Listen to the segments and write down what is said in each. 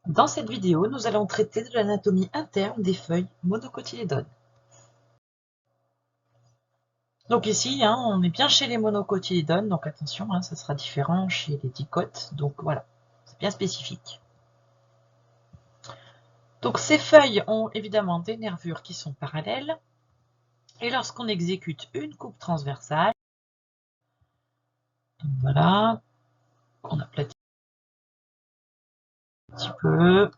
Dans cette vidéo, nous allons traiter de l'anatomie interne des feuilles monocotylédones. Donc ici, on est bien chez les monocotylédones, donc attention, ça sera différent chez les dicotes, donc voilà, c'est bien spécifique. Donc ces feuilles ont évidemment des nervures qui sont parallèles, et lorsqu'on exécute une coupe transversale, donc voilà, on aplatit un petit peu,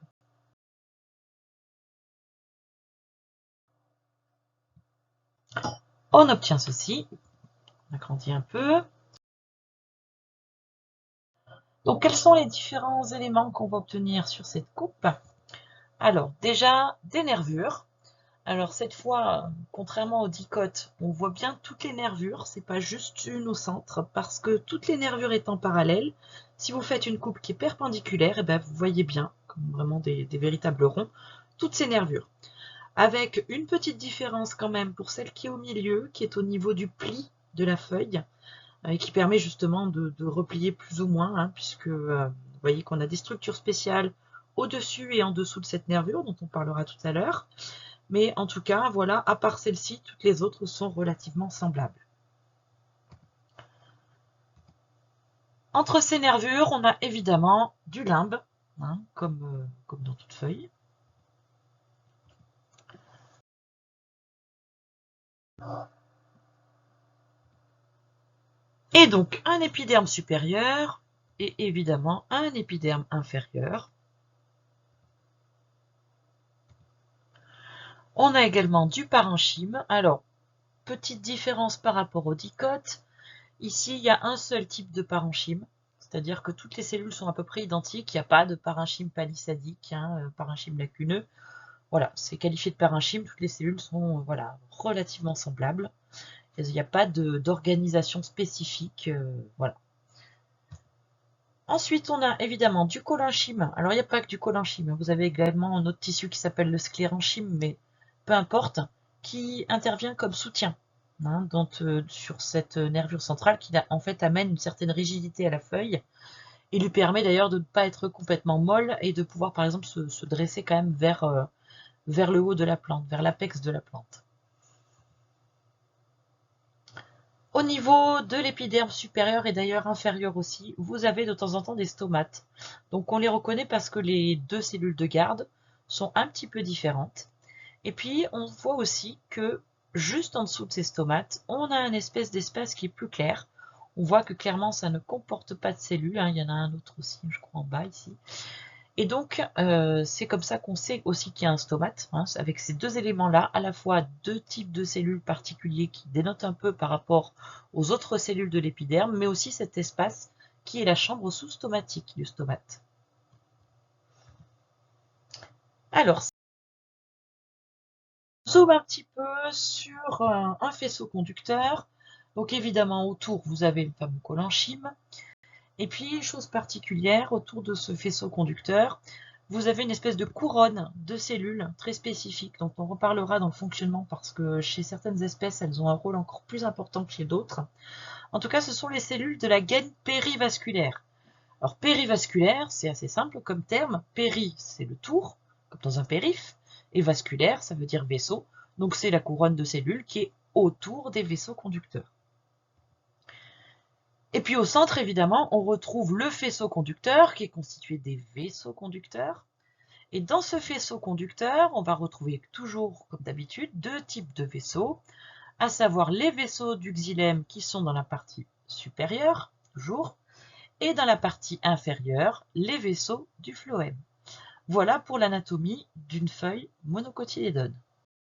on obtient ceci, on agrandit un peu. Donc quels sont les différents éléments qu'on va obtenir sur cette coupe? Alors déjà, des nervures. Alors cette fois, contrairement aux dicotes, on voit bien toutes les nervures, c'est pas juste une au centre, parce que toutes les nervures étant parallèles, si vous faites une coupe qui est perpendiculaire, et ben vous voyez bien, comme vraiment des véritables ronds, toutes ces nervures. Avec une petite différence quand même pour celle qui est au milieu, qui est au niveau du pli de la feuille, et qui permet justement de replier plus ou moins, puisque vous voyez qu'on a des structures spéciales au-dessus et en dessous de cette nervure, dont on parlera tout à l'heure. Mais en tout cas, voilà, à part celle-ci, toutes les autres sont relativement semblables. Entre ces nervures, on a évidemment du limbe, comme dans toute feuille. Et donc un épiderme supérieur et évidemment un épiderme inférieur. On a également du parenchyme. Alors, petite différence par rapport aux dicotes. Ici, il y a un seul type de parenchyme, c'est-à-dire que toutes les cellules sont à peu près identiques. Il n'y a pas de parenchyme palissadique, parenchyme lacuneux. Voilà, c'est qualifié de parenchyme. Toutes les cellules sont relativement semblables. Il n'y a pas d'organisation spécifique. Voilà. Ensuite, on a évidemment du collenchyme. Alors, il n'y a pas que du collenchyme. Vous avez également un autre tissu qui s'appelle le sclérenchyme, mais peu importe, qui intervient comme soutien sur cette nervure centrale qui en fait amène une certaine rigidité à la feuille et lui permet d'ailleurs de ne pas être complètement molle et de pouvoir par exemple se dresser quand même vers le haut de la plante, vers l'apex de la plante. Au niveau de l'épiderme supérieur et d'ailleurs inférieur aussi, vous avez de temps en temps des stomates. Donc on les reconnaît parce que les deux cellules de garde sont un petit peu différentes. Et puis on voit aussi que juste en dessous de ces stomates, on a une espèce d'espace qui est plus clair. On voit que clairement ça ne comporte pas de cellules. Il y en a un autre aussi, je crois en bas ici. Et donc, c'est comme ça qu'on sait aussi qu'il y a un stomate, avec ces deux éléments-là, à la fois deux types de cellules particuliers qui dénotent un peu par rapport aux autres cellules de l'épiderme, mais aussi cet espace qui est la chambre sous-stomatique du stomate. Alors, zoom un petit peu sur un faisceau conducteur. Donc évidemment, autour, vous avez le fameux collenchyme. Et puis, chose particulière, autour de ce faisceau conducteur, vous avez une espèce de couronne de cellules très spécifique, dont on reparlera dans le fonctionnement parce que chez certaines espèces, elles ont un rôle encore plus important que chez d'autres. En tout cas, ce sont les cellules de la gaine périvasculaire. Alors, périvasculaire, c'est assez simple comme terme. Péri, c'est le tour, comme dans un périph', et vasculaire, ça veut dire vaisseau. Donc, c'est la couronne de cellules qui est autour des vaisseaux conducteurs. Et puis au centre, évidemment, on retrouve le faisceau conducteur qui est constitué des vaisseaux conducteurs. Et dans ce faisceau conducteur, on va retrouver toujours, comme d'habitude, deux types de vaisseaux, à savoir les vaisseaux du xylème qui sont dans la partie supérieure, toujours, et dans la partie inférieure, les vaisseaux du phloème. Voilà pour l'anatomie d'une feuille monocotylédone.